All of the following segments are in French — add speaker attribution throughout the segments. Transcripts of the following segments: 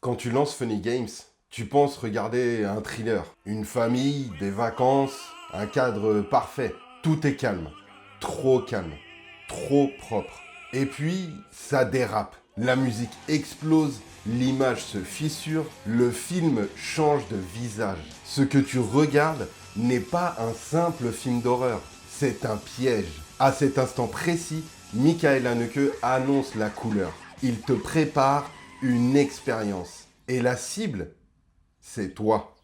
Speaker 1: Quand tu lances Funny Games, tu penses regarder un thriller. Une famille, des vacances, un cadre parfait. Tout est calme. Trop calme. Trop propre. Et puis, ça dérape. La musique explose, l'image se fissure, le film change de visage. Ce que tu regardes n'est pas un simple film d'horreur, c'est un piège. À cet instant précis, Michael Haneke annonce la couleur. Il te prépare une expérience. Et la cible, c'est toi.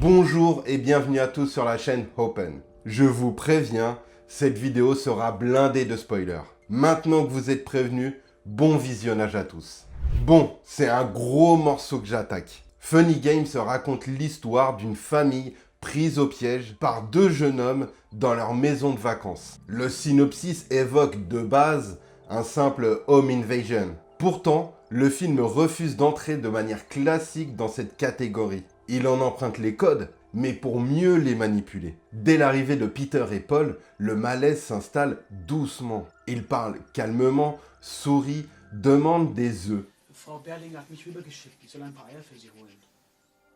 Speaker 1: Bonjour et bienvenue à tous sur la chaîne Open. Je vous préviens, cette vidéo sera blindée de spoilers. Maintenant que vous êtes prévenus, bon visionnage à tous. Bon, c'est un gros morceau que j'attaque. Funny Games raconte l'histoire d'une famille prise au piège par deux jeunes hommes dans leur maison de vacances. Le synopsis évoque de base un simple home invasion. Pourtant, le film refuse d'entrer de manière classique dans cette catégorie. Il en emprunte les codes, mais pour mieux les manipuler. Dès l'arrivée de Peter et Paul, le malaise s'installe doucement. Ils parlent calmement, sourient, demandent des œufs.
Speaker 2: Frau Berling hat mich rübergeschickt. Ich soll ein paar Eier für Sie holen.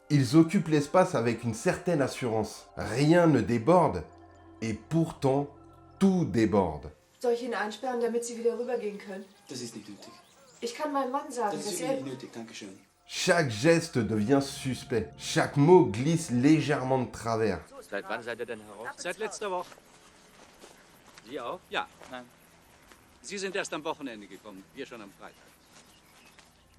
Speaker 1: Ils occupent l'espace avec une certaine assurance. Rien ne déborde, et pourtant, tout déborde.
Speaker 3: Soll ich ihn einsperren, damit Sie wieder rübergehen können?
Speaker 2: Das ist nicht nötig.
Speaker 3: Ich kann meinem Mann sagen,
Speaker 2: Das
Speaker 3: dass
Speaker 2: ist
Speaker 3: er...
Speaker 2: wirklich nicht nötig, danke schön.
Speaker 1: Chaque geste devient suspect. Chaque mot glisse légèrement de travers.
Speaker 4: Seit wann seid ihr denn heraus? Seit letzter Woche. Sie auch? Ja. Nein. Sie sind erst am Wochenende gekommen, wir schon am Freitag.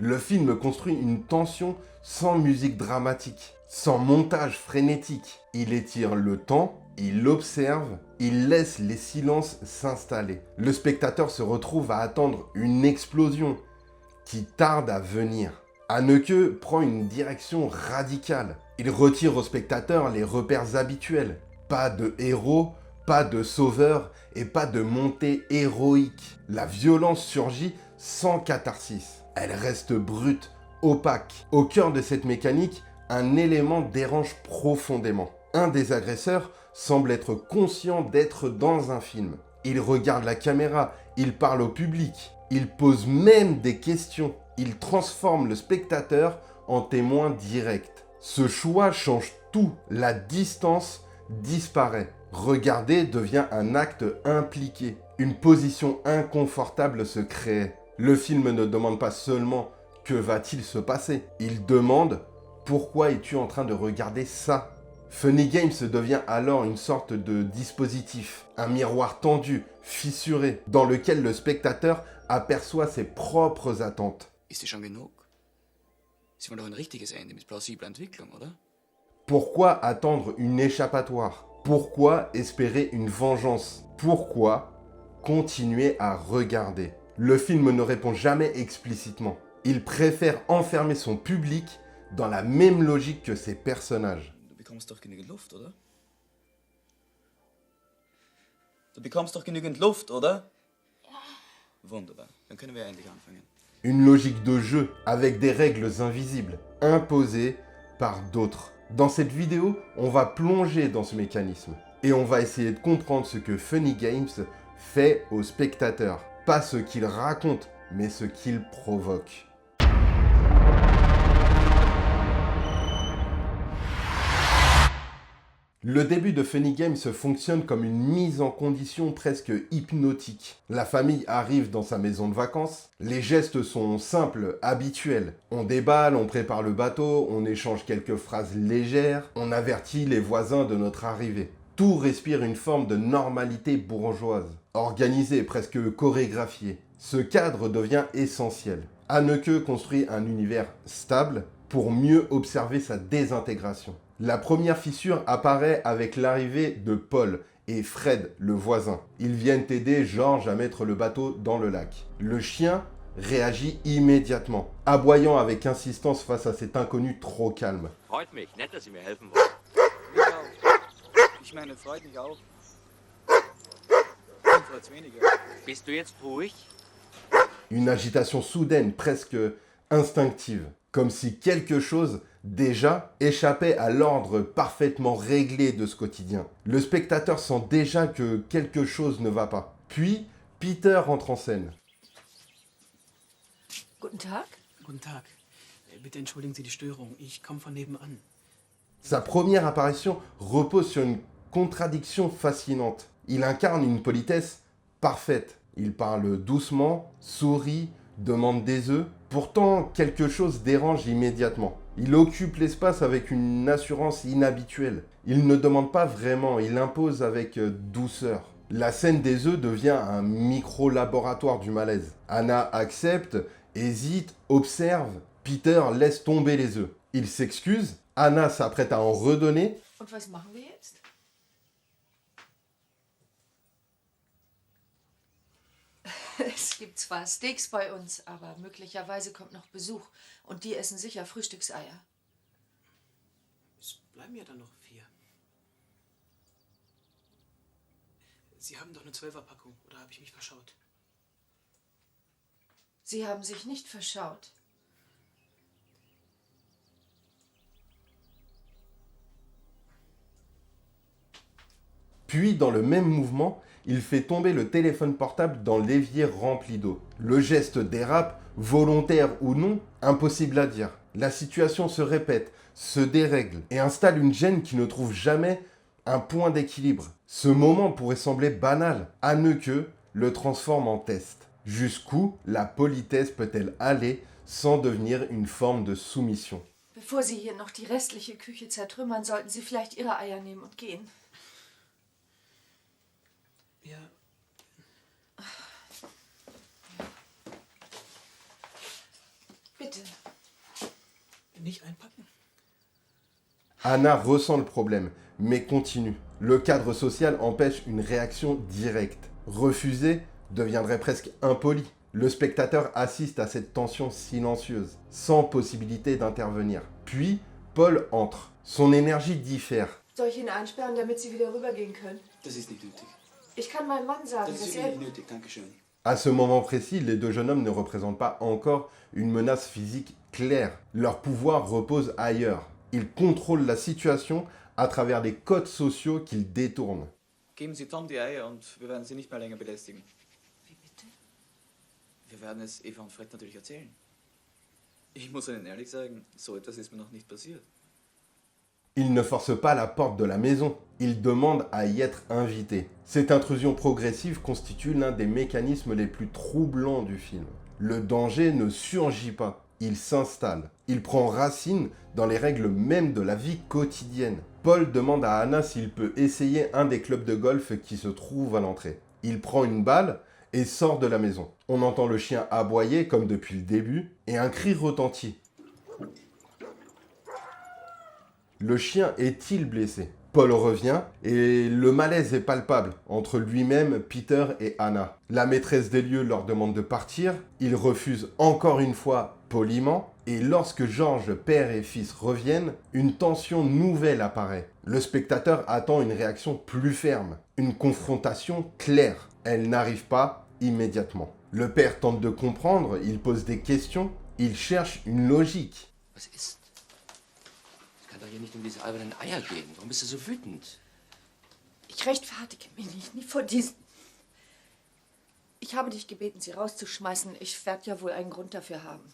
Speaker 1: Le film construit une tension sans musique dramatique, sans montage frénétique. Il étire le temps, il observe, il laisse les silences s'installer. Le spectateur se retrouve à attendre une explosion qui tarde à venir. Haneke prend une direction radicale. Il retire au spectateur les repères habituels. Pas de héros, pas de sauveur et pas de montée héroïque. La violence surgit sans catharsis. Elle reste brute, opaque. Au cœur de cette mécanique, un élément dérange profondément. Un des agresseurs semble être conscient d'être dans un film. Il regarde la caméra, il parle au public, il pose même des questions. Il transforme le spectateur en témoin direct. Ce choix change tout. La distance disparaît. Regarder devient un acte impliqué. Une position inconfortable se crée. Le film ne demande pas seulement « que va-t-il se passer ?» Il demande « pourquoi es-tu en train de regarder ça ?» Funny Games devient alors une sorte de dispositif, un miroir tendu, fissuré, dans lequel le spectateur aperçoit ses propres attentes.
Speaker 2: Ist dir schon genug? Sie wollen doch ein richtiges Ende mit plausibler Entwicklung, oder?
Speaker 1: Pourquoi attendre une échappatoire? Pourquoi espérer une vengeance? Pourquoi continuer à regarder? Le film ne répond jamais explicitement. Il préfère enfermer son public dans la même logique que ses personnages.
Speaker 2: Du bekommst doch genügend Luft, oder? Du bekommst doch genügend Luft, oder? Ja. Wunderbar. Dann können wir endlich anfangen.
Speaker 1: Une logique de jeu avec des règles invisibles, imposées par d'autres. Dans cette vidéo, on va plonger dans ce mécanisme et on va essayer de comprendre ce que Funny Games fait aux spectateurs. Pas ce qu'il raconte, mais ce qu'il provoque. Le début de Funny Games fonctionne comme une mise en condition presque hypnotique. La famille arrive dans sa maison de vacances. Les gestes sont simples, habituels. On déballe, on prépare le bateau, on échange quelques phrases légères, on avertit les voisins de notre arrivée. Tout respire une forme de normalité bourgeoise, organisée, presque chorégraphiée. Ce cadre devient essentiel. Haneke construit un univers stable pour mieux observer sa désintégration. La première fissure apparaît avec l'arrivée de Paul et Fred, le voisin. Ils viennent aider George à mettre le bateau dans le lac. Le chien réagit immédiatement, aboyant avec insistance face à cet inconnu trop calme.
Speaker 4: Freut mich, nett, dass Sie mir helfen wollen.
Speaker 2: Ich meine, freut mich auch. 5 Leute weniger.
Speaker 4: Bist du jetzt ruhig?
Speaker 1: Une agitation soudaine, presque instinctive, comme si quelque chose déjà échappait à l'ordre parfaitement réglé de ce quotidien. Le spectateur sent déjà que quelque chose ne va pas. Puis, Peter entre en scène.
Speaker 3: Guten Tag.
Speaker 5: Guten Tag. Bitte entschuldigen Sie die Störung. Ich komme von nebenan.
Speaker 1: Sa première apparition repose sur une contradiction fascinante. Il incarne une politesse parfaite. Il parle doucement, sourit, demande des œufs. Pourtant, quelque chose dérange immédiatement. Il occupe l'espace avec une assurance inhabituelle. Il ne demande pas vraiment, il impose avec douceur. La scène des œufs devient un micro-laboratoire du malaise. Anna accepte, hésite, observe. Peter laisse tomber les œufs. Il s'excuse. Anna s'apprête à en redonner.
Speaker 3: Und was machen wir jetzt? Es gibt zwar Steaks bei uns, aber möglicherweise kommt noch Besuch. Und die essen sicher Frühstückseier.
Speaker 5: Es bleiben ja dann noch 4. Sie haben doch eine 12er-Packung, oder habe ich mich verschaut?
Speaker 3: Sie haben sich nicht verschaut.
Speaker 1: Puis, dans le même mouvement, il fait tomber le téléphone portable dans l'évier rempli d'eau. Le geste dérape, volontaire ou non, impossible à dire. La situation se répète, se dérègle et installe une gêne qui ne trouve jamais un point d'équilibre. Ce moment pourrait sembler banal, Haneke le transforme en test. Jusqu'où la politesse peut-elle aller sans devenir une forme de soumission?
Speaker 3: Bevor Sie hier noch die restliche Küche zertrümmern, sollten Sie vielleicht Ihre Eier nehmen und gehen.
Speaker 5: Ja.
Speaker 3: Bitte.
Speaker 5: Nicht einpacken?
Speaker 1: Anna ressent le problème, mais continue. Le cadre social empêche une réaction directe. Refuser deviendrait presque impoli. Le spectateur assiste à cette tension silencieuse, sans possibilité d'intervenir. Puis, Paul entre. Son énergie diffère.
Speaker 3: Soll ich ihn einsperren, damit Sie wieder rübergehen können?
Speaker 2: Das ist nicht nötig.
Speaker 3: Ich kann meinem Mann sagen,
Speaker 2: Das
Speaker 3: dass
Speaker 2: ist
Speaker 3: er...
Speaker 2: wirklich nicht nötig, Dankeschön.
Speaker 1: À ce moment précis, les deux jeunes hommes ne représentent pas encore une menace physique claire. Leur pouvoir repose ailleurs. Ils contrôlent la situation à travers des codes sociaux qu'ils détournent.
Speaker 2: Geben Sie Tom die Eier und wir werden Sie nicht mehr länger belästigen.
Speaker 3: Wie bitte?
Speaker 2: Wir werden es Eva und Fred natürlich erzählen. Ich muss Ihnen ehrlich sagen, so etwas ist mir noch nicht passiert.
Speaker 1: Ils ne forcent pas la porte de la maison, ils demandent à y être invités. Cette intrusion progressive constitue l'un des mécanismes les plus troublants du film. Le danger ne surgit pas, il s'installe. Il prend racine dans les règles mêmes de la vie quotidienne. Paul demande à Anna s'il peut essayer un des clubs de golf qui se trouvent à l'entrée. Il prend une balle et sort de la maison. On entend le chien aboyer comme depuis le début et un cri retentit. Le chien est-il blessé? Paul revient et le malaise est palpable entre lui-même, Peter et Anna. La maîtresse des lieux leur demande de partir, ils refusent encore une fois poliment et lorsque Georges, père et fils reviennent, une tension nouvelle apparaît. Le spectateur attend une réaction plus ferme, une confrontation claire. Elle n'arrive pas immédiatement. Le père tente de comprendre, il pose des questions, il cherche une logique.
Speaker 6: Was ist? Es kann doch hier nicht um diese albernen Eier gehen. Warum bist du so wütend?
Speaker 3: Ich rechtfertige mich nicht vor diesen... Ich habe dich gebeten, sie rauszuschmeißen. Ich werde ja wohl einen Grund dafür haben.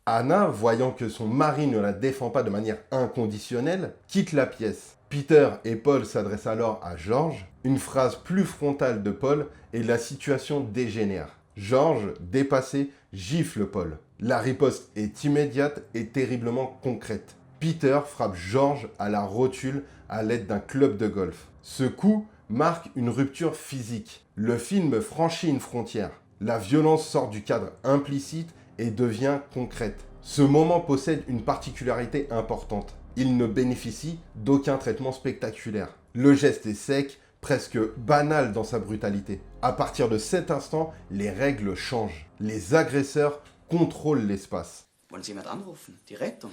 Speaker 1: Anna, voyant que son mari ne la défend pas de manière inconditionnelle, quitte la pièce. Peter et Paul s'adressent alors à Georges. Une phrase plus frontale de Paul et la situation dégénère. Georges, dépassé, gifle Paul. La riposte est immédiate et terriblement concrète. Peter frappe Georges à la rotule à l'aide d'un club de golf. Ce coup marque une rupture physique. Le film franchit une frontière. La violence sort du cadre implicite et devient concrète. Ce moment possède une particularité importante. Il ne bénéficie d'aucun traitement spectaculaire. Le geste est sec, presque banal dans sa brutalité. À partir de cet instant, les règles changent. Les agresseurs contrôlent l'espace.
Speaker 2: Wollen Sie jemand anrufen? Die Rettung?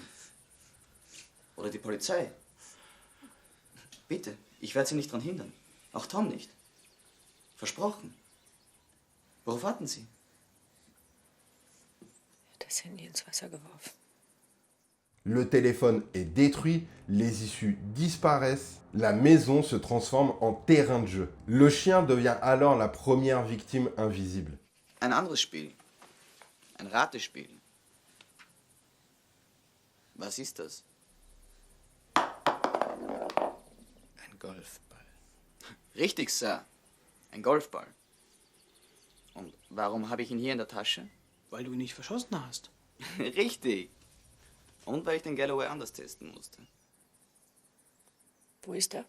Speaker 2: Oder die Polizei? Bitte, ich werde Sie nicht daran hindern. Auch Tom nicht. Versprochen. Worauf warten Sie?
Speaker 3: Das Handy ins Wasser geworfen.
Speaker 1: Le téléphone est détruit, les issues disparaissent, la maison se transforme en terrain de jeu. Le chien devient alors la première victime invisible.
Speaker 2: Ein anderes Spiel. Ein Ratespiel. Was ist das?
Speaker 6: Ein Golfball.
Speaker 2: Richtig, Sir. Ein Golfball. Und warum habe ich ihn hier in der Tasche?
Speaker 5: Weil du ihn nicht verschossen hast.
Speaker 2: Richtig. Und weil ich den Galloway anders testen musste.
Speaker 3: Wo ist er?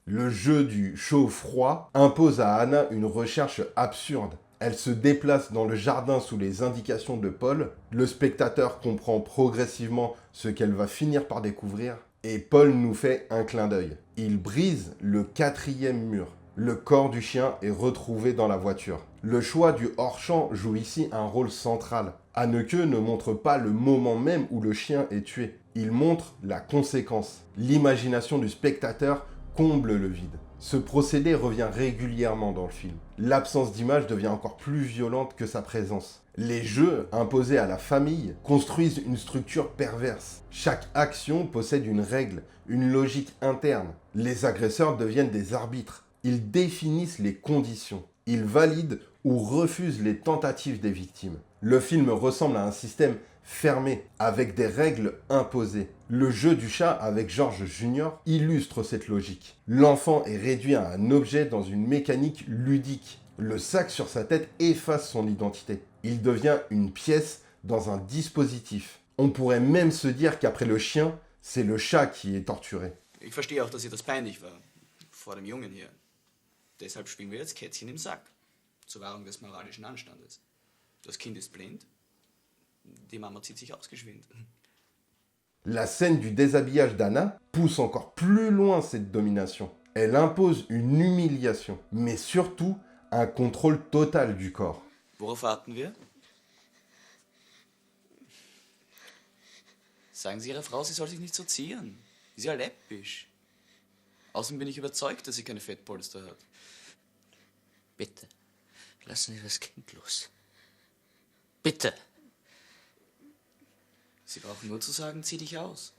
Speaker 1: Le jeu du chaud-froid impose à Anna une recherche absurde. Elle se déplace dans le jardin sous les indications de Paul. Le spectateur comprend progressivement ce qu'elle va finir par découvrir. Et Paul nous fait un clin d'œil. Il brise le 4e mur. Le corps du chien est retrouvé dans la voiture. Le choix du hors-champ joue ici un rôle central. Haneke ne montre pas le moment même où le chien est tué. Il montre la conséquence. L'imagination du spectateur comble le vide. Ce procédé revient régulièrement dans le film. L'absence d'image devient encore plus violente que sa présence. Les jeux imposés à la famille construisent une structure perverse. Chaque action possède une règle, une logique interne. Les agresseurs deviennent des arbitres. Ils définissent les conditions. Ils valident ou refusent les tentatives des victimes. Le film ressemble à un système fermé, avec des règles imposées. Le jeu du chat avec George Jr. illustre cette logique. L'enfant est réduit à un objet dans une mécanique ludique. Le sac sur sa tête efface son identité. Il devient une pièce dans un dispositif. On pourrait même se dire qu'après le chien, c'est le chat qui est torturé.
Speaker 2: Ich verstehe auch, dass ihr das peinlich war. Vor dem Jungen hier. Deshalb spielen wir jetzt Kätzchen im Sack. Zur Wahrung des moralischen Anstandes. Das Kind ist blind. Die Mama zieht sich aus geschwind.
Speaker 1: La scène du déshabillage d'Anna pousse encore plus loin cette domination. Elle impose une humiliation, mais surtout un contrôle total du corps.
Speaker 2: Worauf warten wir? Sagen Sie Ihrer Frau, sie soll sich nicht so zieren. Sie ist ja läppisch. Außerdem bin ich überzeugt, dass sie keine Fettpolster hat.
Speaker 6: Bitte, lassen Sie das Kind los. Bitte.
Speaker 2: Sie brauchen nur zu sagen, zieh dich aus.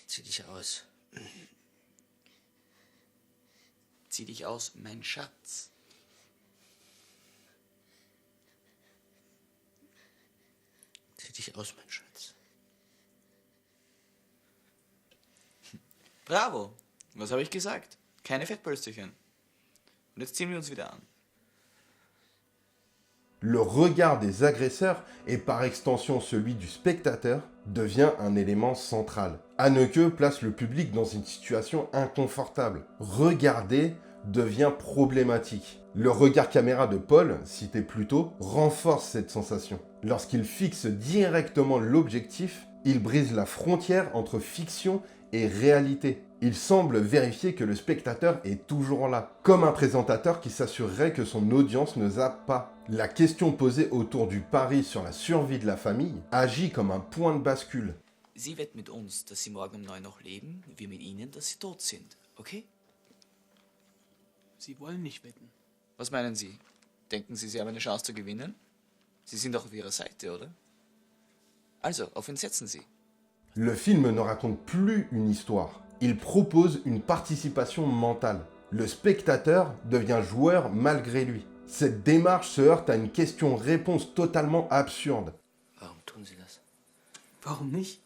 Speaker 6: Zieh dich aus.
Speaker 2: Zieh dich aus, mein Schatz.
Speaker 6: Zieh dich aus, mein Schatz.
Speaker 2: Bravo. Was habe ich gesagt? Keine Fettpölsterchen. Und jetzt ziehen wir uns wieder an.
Speaker 1: Le regard des agresseurs et par extension celui du spectateur devient un élément central. Haneke place le public dans une situation inconfortable. Regarder devient problématique. Le regard caméra de Paul, cité plus tôt, renforce cette sensation. Lorsqu'il fixe directement l'objectif, il brise la frontière entre fiction et réalité. Il semble vérifier que le spectateur est toujours là, comme un présentateur qui s'assurerait que son audience ne zappe pas. La question posée autour du pari sur la survie de la famille agit comme un point de bascule.
Speaker 2: Sie wett mit uns, dass Sie morgen um 9 noch leben, wir mit Ihnen, dass Sie tot sind. Okay?
Speaker 5: Sie wollen nicht wetten.
Speaker 2: Was meinen Sie? Denken Sie, Sie haben eine Chance zu gewinnen? Sie sind doch auf Ihrer Seite, oder? Also, auf wen setzen Sie?
Speaker 1: Le film ne raconte plus une histoire. Il propose une participation mentale. Le spectateur devient joueur malgré lui. Cette démarche se heurte à une question-réponse totalement absurde.
Speaker 6: Warum tun Sie das?
Speaker 5: Warum nicht?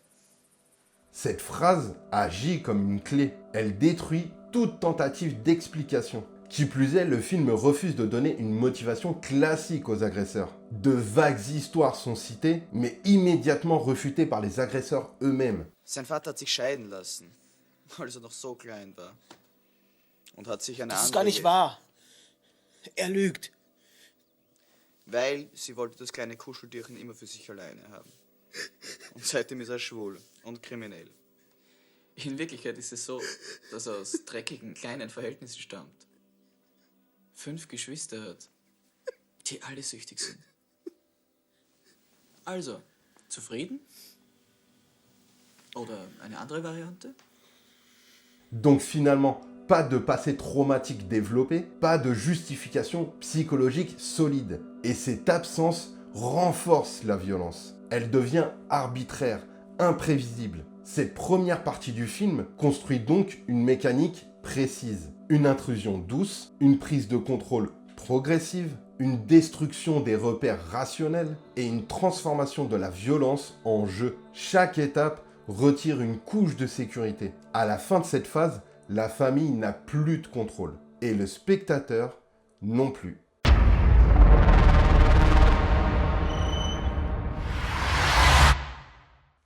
Speaker 1: Cette phrase agit comme une clé. Elle détruit toute tentative d'explication. Qui plus est, le film refuse de donner une motivation classique aux agresseurs. De vagues histoires sont citées, mais immédiatement refutées par les agresseurs eux-mêmes.
Speaker 2: Sein Vater hat sich scheiden lassen, als er noch so klein war. Und hat sich eine
Speaker 5: Das ist
Speaker 2: andere...
Speaker 5: gar nicht wahr. Er lügt.
Speaker 2: Weil sie wollte das kleine Kuscheltierchen immer für sich alleine haben. Und seitdem ist er schwul und kriminell. In Wirklichkeit ist es so, dass er aus dreckigen, kleinen Verhältnissen stammt. 5 Geschwister hat, die alle süchtig sind. Also, zufrieden? Oder eine andere Variante?
Speaker 1: Donc finalement, pas de passé traumatique développé, pas de justification psychologique solide. Et cette absence renforce la violence. Elle devient arbitraire, imprévisible. Cette première partie du film construit donc une mécanique précise. Une intrusion douce, une prise de contrôle progressive, une destruction des repères rationnels et une transformation de la violence en jeu. Chaque étape retire une couche de sécurité. À la fin de cette phase, la famille n'a plus de contrôle et le spectateur non plus.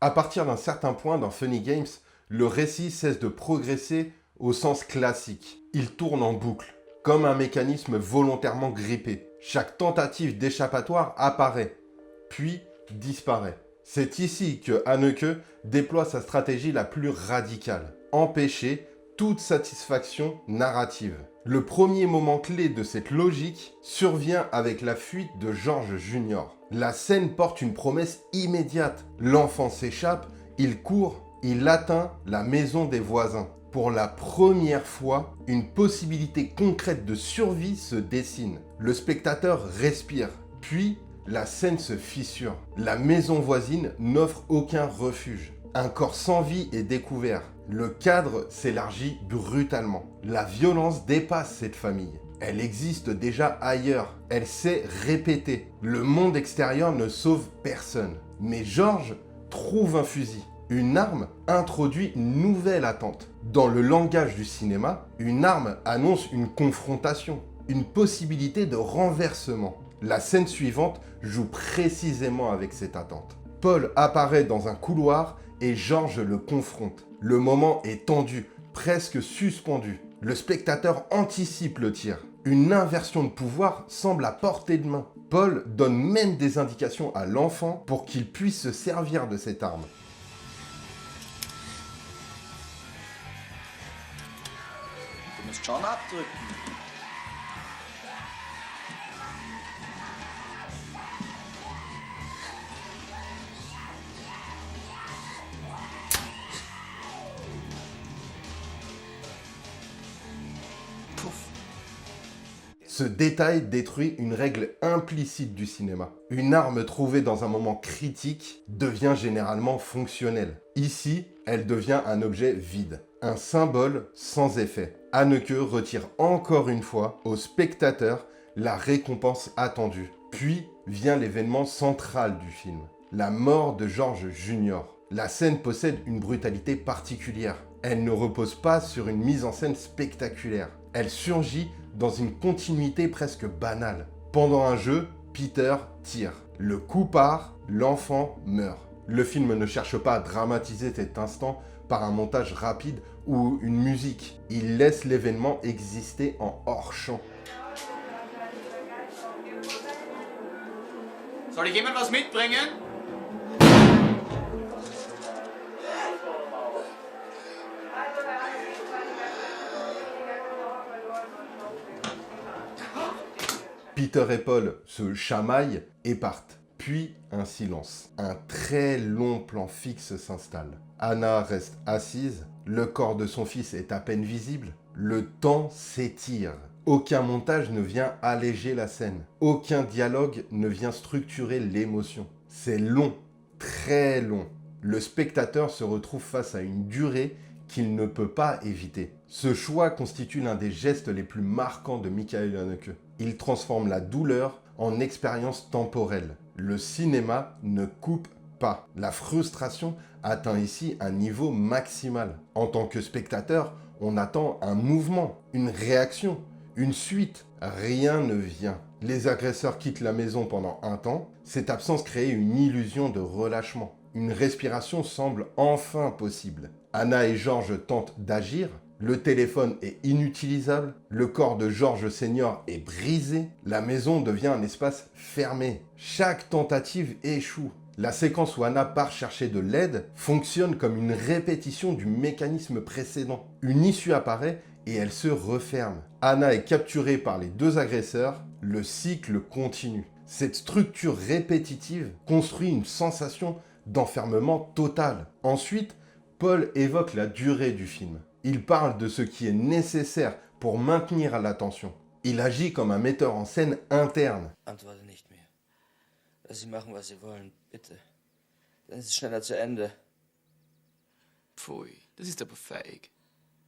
Speaker 1: À partir d'un certain point dans Funny Games, le récit cesse de progresser au sens classique. Il tourne en boucle, comme un mécanisme volontairement grippé. Chaque tentative d'échappatoire apparaît, puis disparaît. C'est ici que Haneke déploie sa stratégie la plus radicale, empêcher toute satisfaction narrative. Le premier moment clé de cette logique survient avec la fuite de George Junior. La scène porte une promesse immédiate. L'enfant s'échappe, il court, il atteint la maison des voisins. Pour la première fois, une possibilité concrète de survie se dessine. Le spectateur respire, puis la scène se fissure. La maison voisine n'offre aucun refuge. Un corps sans vie est découvert. Le cadre s'élargit brutalement. La violence dépasse cette famille. Elle existe déjà ailleurs. Elle s'est répétée. Le monde extérieur ne sauve personne. Mais George trouve un fusil. Une arme introduit une nouvelle attente. Dans le langage du cinéma, une arme annonce une confrontation, une possibilité de renversement. La scène suivante joue précisément avec cette attente. Paul apparaît dans un couloir et George le confronte. Le moment est tendu, presque suspendu. Le spectateur anticipe le tir. Une inversion de pouvoir semble à portée de main. Paul donne même des indications à l'enfant pour qu'il puisse se servir de cette arme.
Speaker 2: Du musst schon abdrücken.
Speaker 1: Ce détail détruit une règle implicite du cinéma. Une arme trouvée dans un moment critique devient généralement fonctionnelle. Ici, elle devient un objet vide, un symbole sans effet. Haneke retire encore une fois au spectateur la récompense attendue. Puis vient l'événement central du film, la mort de George Junior. La scène possède une brutalité particulière. Elle ne repose pas sur une mise en scène spectaculaire. Elle surgit dans une continuité presque banale. Pendant un jeu, Peter tire. Le coup part, l'enfant meurt. Le film ne cherche pas à dramatiser cet instant par un montage rapide ou une musique. Il laisse l'événement exister en hors-champ.
Speaker 2: Soll ich jemand was mitbringen?
Speaker 1: Peter et Paul se chamaillent et partent. Puis un silence. Un très long plan fixe s'installe. Anna reste assise. Le corps de son fils est à peine visible. Le temps s'étire. Aucun montage ne vient alléger la scène. Aucun dialogue ne vient structurer l'émotion. C'est long, très long. Le spectateur se retrouve face à une durée qu'il ne peut pas éviter. Ce choix constitue l'un des gestes les plus marquants de Michael Haneke. Il transforme la douleur en expérience temporelle. Le cinéma ne coupe pas. La frustration atteint ici un niveau maximal. En tant que spectateur, on attend un mouvement, une réaction, une suite. Rien ne vient. Les agresseurs quittent la maison pendant un temps. Cette absence crée une illusion de relâchement. Une respiration semble enfin possible. Anna et George tentent d'agir. Le téléphone est inutilisable. Le corps de George Senior est brisé. La maison devient un espace fermé. Chaque tentative échoue. La séquence où Anna part chercher de l'aide fonctionne comme une répétition du mécanisme précédent. Une issue apparaît et elle se referme. Anna est capturée par les deux agresseurs. Le cycle continue. Cette structure répétitive construit une sensation d'enfermement total. Ensuite, Paul évoque la durée du film. Il parle de ce qui est nécessaire pour maintenir l'attention. Il agit comme un metteur en scène interne.
Speaker 6: Antworte nicht mehr. Lass sie machen, was sie wollen, bitte. Dann ist es schneller zu Ende.
Speaker 2: Pfui, das ist aber feig.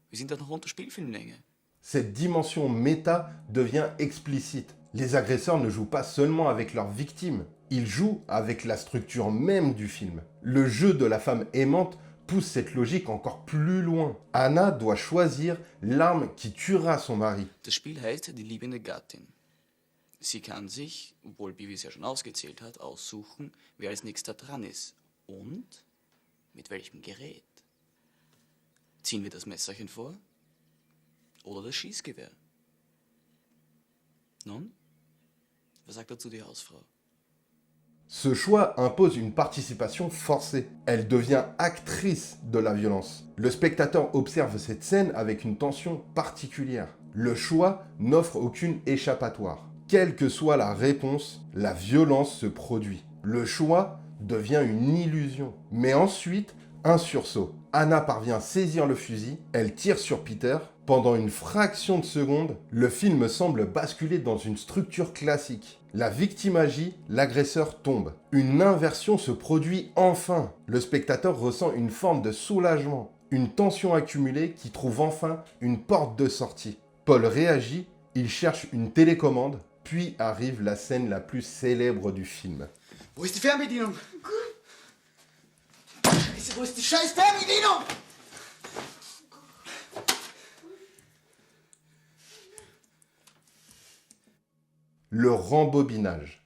Speaker 2: Wir sind doch noch unter Spielfilmlänge.
Speaker 1: Cette dimension méta devient explicite. Les agresseurs ne jouent pas seulement avec leurs victimes, ils jouent avec la structure même du film. Le jeu de la femme aimante pousse cette logique encore plus loin. Anna doit choisir l'arme qui tuera son mari.
Speaker 2: Das Spiel heißt die liebende Gattin. Sie kann sich, obwohl Bibi es ja schon ausgezählt hat, aussuchen, wer als nächster dran ist. Und mit welchem Gerät. Ziehen wir das Messerchen vor? Oder das Schießgewehr? Nun? Was sagt dazu die Hausfrau?
Speaker 1: Ce choix impose une participation forcée. Elle devient actrice de la violence. Le spectateur observe cette scène avec une tension particulière. Le choix n'offre aucune échappatoire. Quelle que soit la réponse, la violence se produit. Le choix devient une illusion. Mais ensuite, un sursaut. Anna parvient à saisir le fusil, elle tire sur Peter. Pendant une fraction de seconde, le film semble basculer dans une structure classique. La victime agit, l'agresseur tombe. Une inversion se produit enfin. Le spectateur ressent une forme de soulagement, une tension accumulée qui trouve enfin une porte de sortie. Paul réagit, il cherche une télécommande, puis arrive la scène la plus célèbre du film.
Speaker 2: Wo ist die Fernbedienung? Scheiße, wo ist die scheiß Fernbedienung?
Speaker 1: Le rembobinage.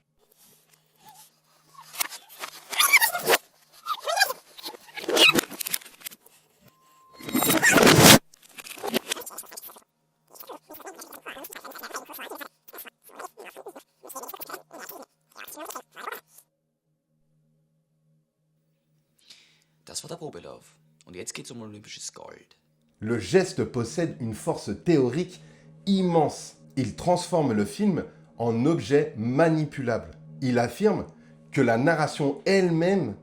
Speaker 2: Das war der Probelauf. Und jetzt geht's um olympisches Gold.
Speaker 1: Le geste possède une force théorique immense. Il transforme le film en objet manipulable. Il affirme que la narration elle-même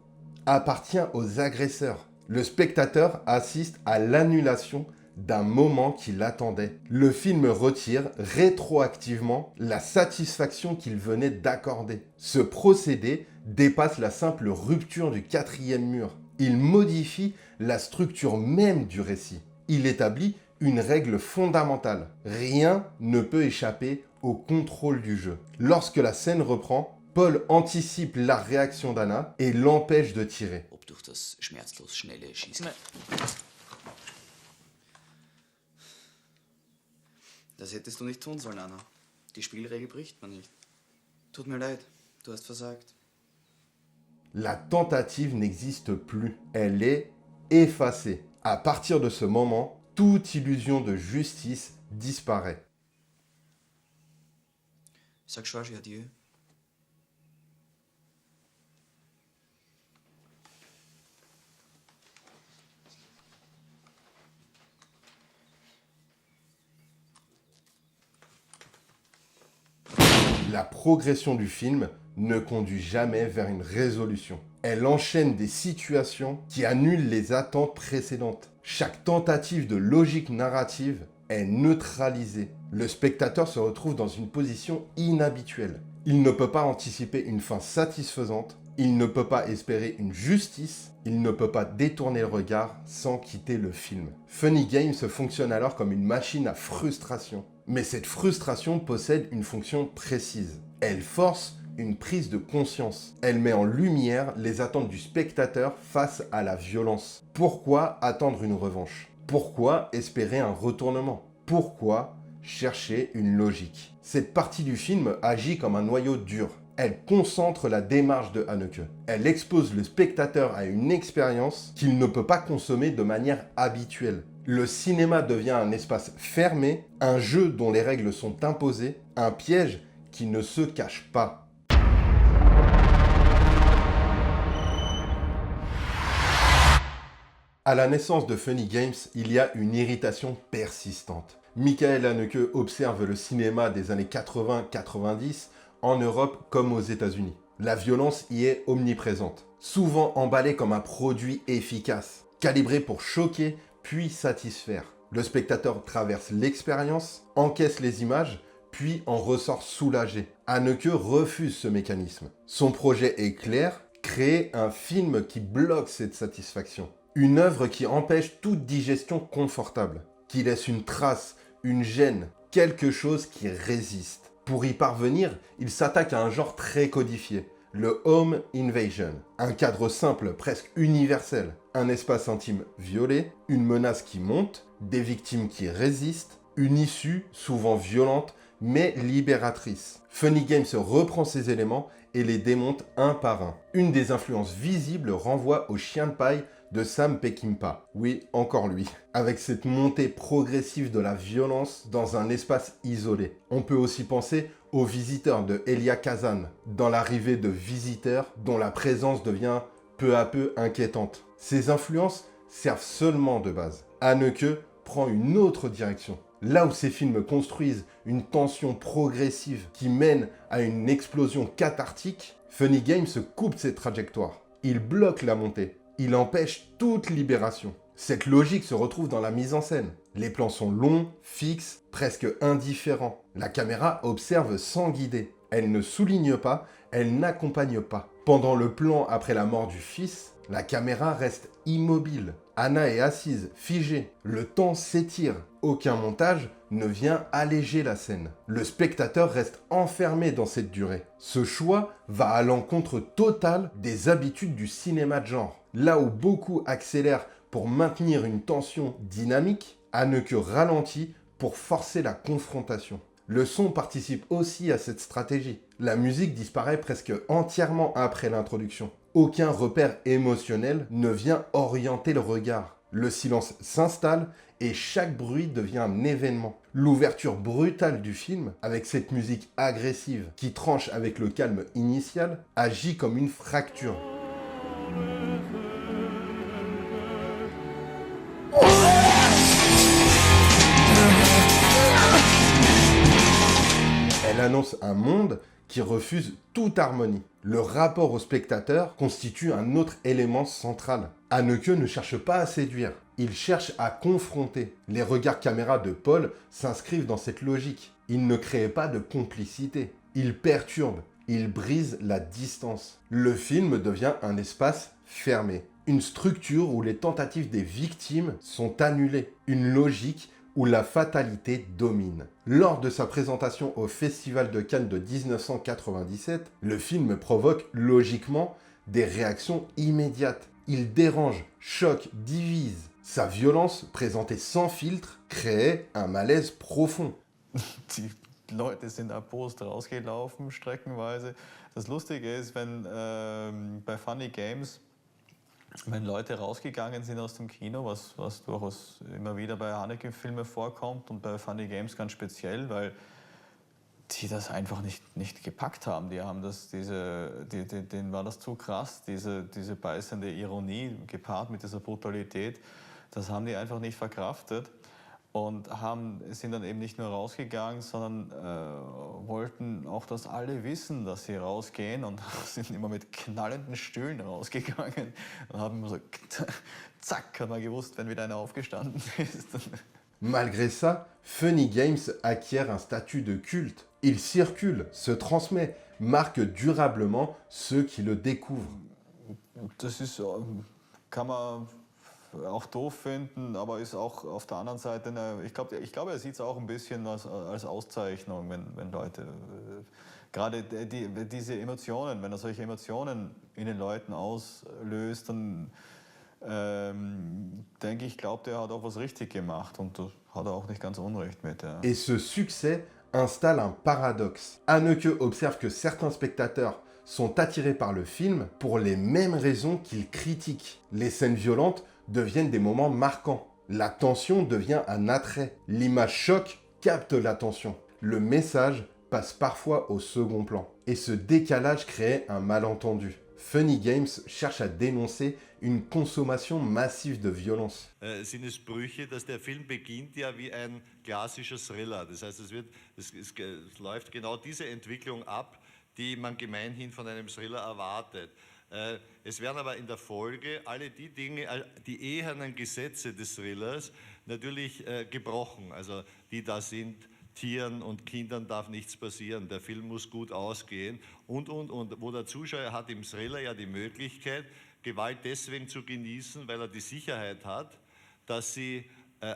Speaker 1: appartient aux agresseurs. Le spectateur assiste à l'annulation d'un moment qu'il attendait. Le film retire rétroactivement la satisfaction qu'il venait d'accorder. Ce procédé dépasse la simple rupture du quatrième mur. Il modifie la structure même du récit. Il établit une règle fondamentale. Rien ne peut échapper au contrôle du jeu. Lorsque la scène reprend, Paul anticipe la réaction d'Anna et l'empêche de tirer.
Speaker 2: Ob durch das schmerzlos schnelle Schießen. Das hättest du nicht tun sollen, Anna. Die Spielregel bricht man nicht. Tut mir leid, du hast versagt.
Speaker 1: La tentative n'existe plus. Elle est effacée. À partir de ce moment, toute illusion de justice disparaît.
Speaker 2: Sag Schwarzy adieu.
Speaker 1: La progression du film ne conduit jamais vers une résolution. Elle enchaîne des situations qui annulent les attentes précédentes. Chaque tentative de logique narrative est neutralisée. Le spectateur se retrouve dans une position inhabituelle. Il ne peut pas anticiper une fin satisfaisante, il ne peut pas espérer une justice, il ne peut pas détourner le regard sans quitter le film. Funny Games fonctionne alors comme une machine à frustration. Mais cette frustration possède une fonction précise. Elle force une prise de conscience. Elle met en lumière les attentes du spectateur face à la violence. Pourquoi attendre une revanche? Pourquoi espérer un retournement? Pourquoi chercher une logique? Cette partie du film agit comme un noyau dur. Elle concentre la démarche de Haneke. Elle expose le spectateur à une expérience qu'il ne peut pas consommer de manière habituelle. Le cinéma devient un espace fermé, un jeu dont les règles sont imposées, un piège qui ne se cache pas. À la naissance de Funny Games, il y a une irritation persistante. Michael Haneke observe le cinéma des années 80-90 en Europe comme aux États-Unis. La violence y est omniprésente, souvent emballée comme un produit efficace, calibré pour choquer puis satisfaire. Le spectateur traverse l'expérience, encaisse les images, puis en ressort soulagé. Haneke refuse ce mécanisme. Son projet est clair, Créer un film qui bloque cette satisfaction. Une œuvre qui empêche toute digestion confortable. Qui laisse une trace, une gêne, quelque chose qui résiste. Pour y parvenir, il s'attaque à un genre très codifié. Le home invasion. Un cadre simple, presque universel. Un espace intime violé, une menace qui monte, des victimes qui résistent, une issue souvent violente mais libératrice. Funny Games reprend ces éléments et les démonte un par un. Une des influences visibles renvoie au Chien de paille de Sam Peckinpah. Oui, encore lui. Avec cette montée progressive de la violence dans un espace isolé. On peut aussi penser aux Visiteurs de Elia Kazan, dans l'arrivée de visiteurs dont la présence devient peu à peu inquiétante. Ces influences servent seulement de base. Haneke prend une autre direction. Là où ces films construisent une tension progressive qui mène à une explosion cathartique, Funny Games coupe cette trajectoire. Il bloque la montée. Il empêche toute libération. Cette logique se retrouve dans la mise en scène. Les plans sont longs, fixes, presque indifférents. La caméra observe sans guider. Elle ne souligne pas, elle n'accompagne pas. Pendant le plan après la mort du fils, la caméra reste immobile. Anna est assise, figée. Le temps s'étire. Aucun montage ne vient alléger la scène. Le spectateur reste enfermé dans cette durée. Ce choix va à l'encontre totale des habitudes du cinéma de genre. Là où beaucoup accélèrent pour maintenir une tension dynamique, Haneke ralentit pour forcer la confrontation. Le son participe aussi à cette stratégie. La musique disparaît presque entièrement après l'introduction. Aucun repère émotionnel ne vient orienter le regard. Le silence s'installe et chaque bruit devient un événement. L'ouverture brutale du film, avec cette musique agressive qui tranche avec le calme initial, agit comme une fracture. Elle annonce un monde qui refuse toute harmonie. Le rapport au spectateur constitue un autre élément central. Haneke ne cherche pas à séduire, il cherche à confronter. Les regards caméra de Paul s'inscrivent dans cette logique. Il ne crée pas de complicité, il perturbe, il brise la distance. Le film devient un espace fermé, une structure où les tentatives des victimes sont annulées, une logique où la fatalité domine. Lors de sa présentation au Festival de Cannes de 1997, le film provoque logiquement des réactions immédiates. Il dérange, choque, divise. Sa violence, présentée sans filtre, créait un malaise profond.
Speaker 7: Die Leute sind erbost rausgelaufen, streckenweise. Das Lustige ist, wenn bei Funny Games, wenn Leute rausgegangen sind aus dem Kino, was durchaus immer wieder bei Haneke-Filmen vorkommt und bei Funny Games ganz speziell, weil die das einfach nicht gepackt haben. Die haben denen war das zu krass, diese beißende Ironie gepaart mit dieser Brutalität. Das haben die einfach nicht verkraftet. Und sind dann eben nicht nur rausgegangen, sondern wollten auch, dass alle wissen, dass sie rausgehen und sind immer mit knallenden Stühlen rausgegangen und haben so, zack, hat man gewusst, wenn wieder einer aufgestanden ist.
Speaker 1: Malgré ça, Funny Games acquiert un statut de culte. Il circule, se transmet, marque durablement ceux qui le découvrent.
Speaker 7: Das ist, kann man auch doof finden, aber ist auch auf der anderen Seite, ich glaube, er sieht es auch ein bisschen als Auszeichnung, wenn Leute, gerade diese Emotionen, wenn er solche Emotionen in den Leuten auslöst, dann denke ich, glaubt er hat auch was richtig gemacht und das hat er auch nicht ganz unrecht mit. Ja.
Speaker 1: Et ce succès installe un paradoxe. Haneke observe que certains spectateurs sont attirés par le film pour les mêmes raisons qu'ils critiquent. Les scènes violentes deviennent des moments marquants. La tension devient un attrait. L'image choc capte l'attention. Le message passe parfois au second plan. Et ce décalage crée un malentendu. Funny Games cherche à dénoncer une consommation massive de violence.
Speaker 8: Sind es Brüche, dass der Film beginnt ja wie ein klassischer Thriller. Das heißt, es läuft genau diese Entwicklung ab, die man gemeinhin von einem Thriller erwartet. Es werden aber in der Folge alle die Dinge, die ehernen Gesetze des Thrillers natürlich gebrochen. Also die da sind, Tieren und Kindern darf nichts passieren, der Film muss gut ausgehen und, wo der Zuschauer hat im Thriller ja die Möglichkeit, Gewalt deswegen zu genießen, weil er die Sicherheit hat, dass sie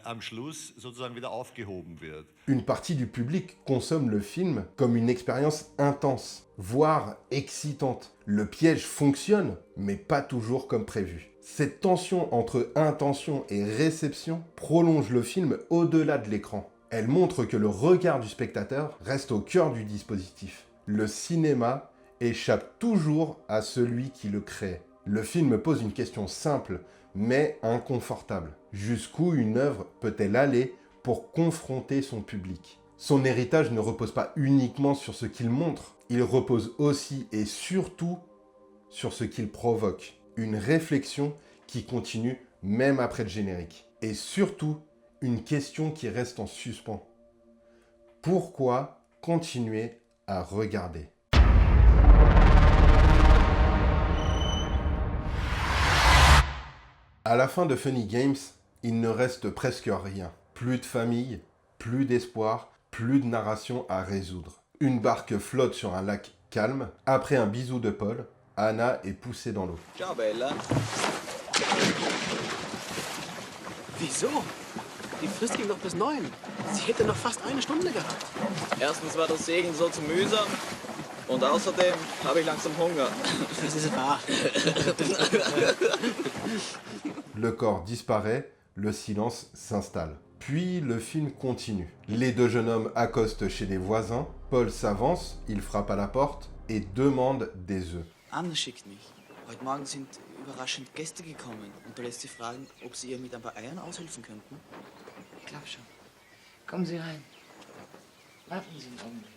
Speaker 8: am Schluss sozusagen wieder aufgehoben wird.
Speaker 1: Une partie du public consomme le film comme une expérience intense, voire excitante. Le piège fonctionne, mais pas toujours comme prévu. Cette tension entre intention et réception prolonge le film au-delà de l'écran. Elle montre que le regard du spectateur reste au cœur du dispositif. Le cinéma échappe toujours à celui qui le crée. Le film pose une question simple, mais inconfortable. Jusqu'où une œuvre peut-elle aller pour confronter son public? Son héritage ne repose pas uniquement sur ce qu'il montre, il repose aussi et surtout sur ce qu'il provoque. Une réflexion qui continue même après le générique. Et surtout, une question qui reste en suspens. Pourquoi continuer à regarder? À la fin de Funny Games, il ne reste presque rien. Plus de famille, plus d'espoir, plus de narration à résoudre. Une barque flotte sur un lac calme. Après un bisou de Paul, Anna est poussée dans l'eau.
Speaker 2: Ciao, Bella.
Speaker 5: Wieso? Die Frist ging doch bis 9. Sie hätte noch fast eine Stunde gehabt.
Speaker 2: Erstens war das Segeln so zu mühsam. Und außerdem habe ich langsam Hunger.
Speaker 5: Das ist wahr.
Speaker 1: Le corps disparaît, le silence s'installe. Puis le film continue. Les deux jeunes hommes accostent chez des voisins. Paul s'avance, il frappe à la porte et demande des œufs.
Speaker 2: Anne schickt mich. Heute Morgen sind überraschend Gäste gekommen. Und du lässt sie fragen, ob sie ihr mit ein paar Eiern aushelfen könnten.
Speaker 9: Ich glaub schon. Kommen Sie rein. Warten Sie einen Augenblick.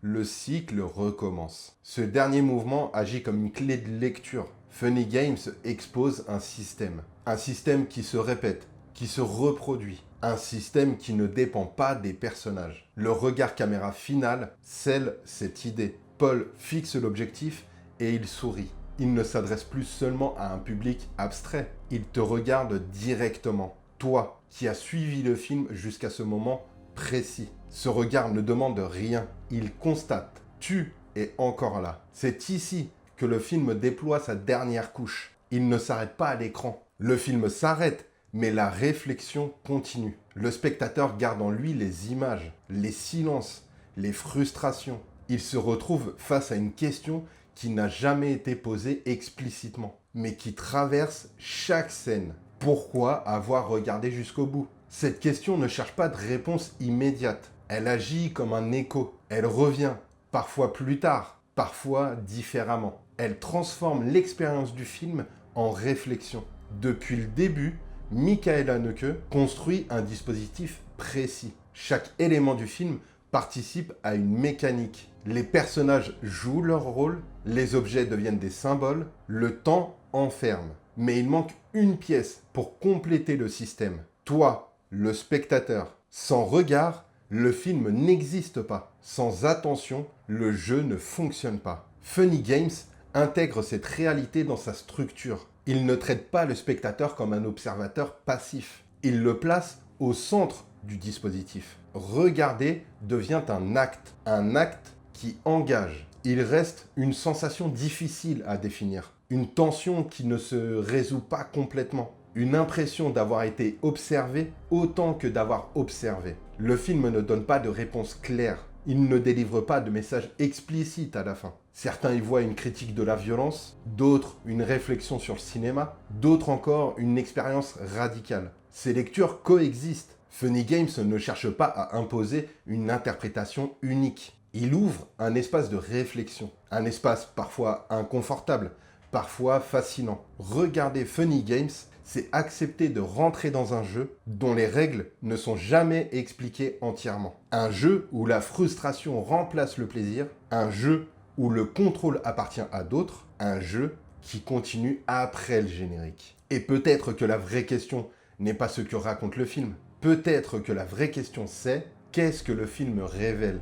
Speaker 1: Le cycle recommence. Ce dernier mouvement agit comme une clé de lecture. Funny Games expose un système. Un système qui se répète, qui se reproduit. Un système qui ne dépend pas des personnages. Le regard caméra final scelle cette idée. Paul fixe l'objectif et il sourit. Il ne s'adresse plus seulement à un public abstrait. Il te regarde directement. Toi, qui as suivi le film jusqu'à ce moment précis. Ce regard ne demande rien. Il constate. Tu es encore là. C'est ici que le film déploie sa dernière couche. Il ne s'arrête pas à l'écran. Le film s'arrête, mais la réflexion continue. Le spectateur garde en lui les images, les silences, les frustrations. Il se retrouve face à une question qui n'a jamais été posée explicitement, mais qui traverse chaque scène. Pourquoi avoir regardé jusqu'au bout? Cette question ne cherche pas de réponse immédiate. Elle agit comme un écho. Elle revient, parfois plus tard, parfois différemment. Elle transforme l'expérience du film en réflexion. Depuis le début, Michael Haneke construit un dispositif précis. Chaque élément du film participe à une mécanique. Les personnages jouent leur rôle, les objets deviennent des symboles, le temps enferme. Mais il manque une pièce pour compléter le système. Toi, le spectateur. Sans regard, le film n'existe pas. Sans attention, le jeu ne fonctionne pas. Funny Games intègre cette réalité dans sa structure. Il ne traite pas le spectateur comme un observateur passif. Il le place au centre du dispositif. Regarder devient un acte qui engage. Il reste une sensation difficile à définir, une tension qui ne se résout pas complètement, une impression d'avoir été observé autant que d'avoir observé. Le film ne donne pas de réponse claire. Il ne délivre pas de message explicite à la fin. Certains y voient une critique de la violence, d'autres une réflexion sur le cinéma, d'autres encore une expérience radicale. Ces lectures coexistent. Funny Games ne cherche pas à imposer une interprétation unique. Il ouvre un espace de réflexion, un espace parfois inconfortable, parfois fascinant. Regarder Funny Games, c'est accepter de rentrer dans un jeu dont les règles ne sont jamais expliquées entièrement. Un jeu où la frustration remplace le plaisir, un jeu où le contrôle appartient à d'autres, un jeu qui continue après le générique. Et peut-être que la vraie question n'est pas ce que raconte le film. Peut-être que la vraie question c'est qu'est-ce que le film révèle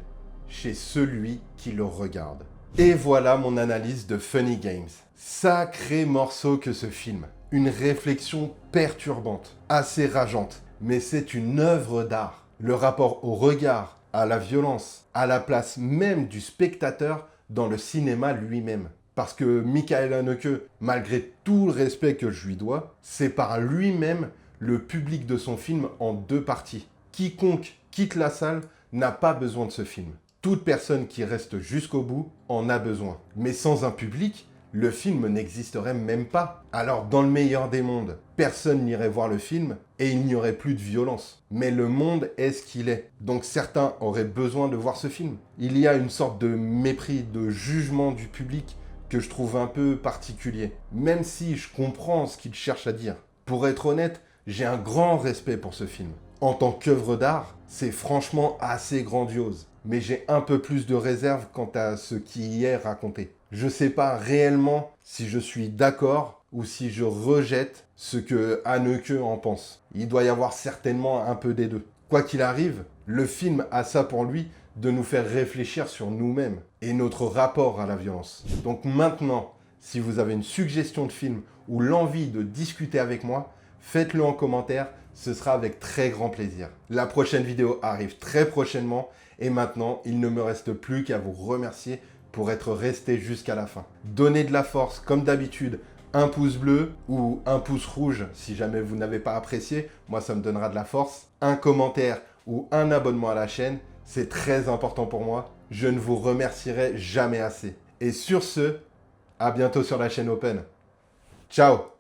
Speaker 1: chez celui qui le regarde. Et voilà mon analyse de Funny Games. Sacré morceau que ce film. Une réflexion perturbante, assez rageante, mais c'est une œuvre d'art. Le rapport au regard, à la violence, à la place même du spectateur dans le cinéma lui-même. Parce que Michael Haneke, malgré tout le respect que je lui dois, sépare lui-même le public de son film en 2 parties. Quiconque quitte la salle n'a pas besoin de ce film. Toute personne qui reste jusqu'au bout en a besoin. Mais sans un public, le film n'existerait même pas. Alors, dans le meilleur des mondes, personne n'irait voir le film et il n'y aurait plus de violence. Mais le monde est ce qu'il est. Donc certains auraient besoin de voir ce film. Il y a une sorte de mépris, de jugement du public que je trouve un peu particulier. Même si je comprends ce qu'il cherche à dire. Pour être honnête, j'ai un grand respect pour ce film. En tant qu'œuvre d'art, c'est franchement assez grandiose. Mais j'ai un peu plus de réserve quant à ce qui y est raconté. Je sais pas réellement si je suis d'accord ou si je rejette ce que Haneke en pense. Il doit y avoir certainement un peu des deux. Quoi qu'il arrive, le film a ça pour lui de nous faire réfléchir sur nous-mêmes et notre rapport à la violence. Donc maintenant, si vous avez une suggestion de film ou l'envie de discuter avec moi, faites-le en commentaire, ce sera avec très grand plaisir. La prochaine vidéo arrive très prochainement et maintenant, il ne me reste plus qu'à vous remercier pour être resté jusqu'à la fin. Donnez de la force comme d'habitude, un pouce bleu ou un pouce rouge si jamais vous n'avez pas apprécié, moi ça me donnera de la force. Un commentaire ou un abonnement à la chaîne, c'est très important pour moi. Je ne vous remercierai jamais assez. Et sur ce, à bientôt sur la chaîne Open. Ciao!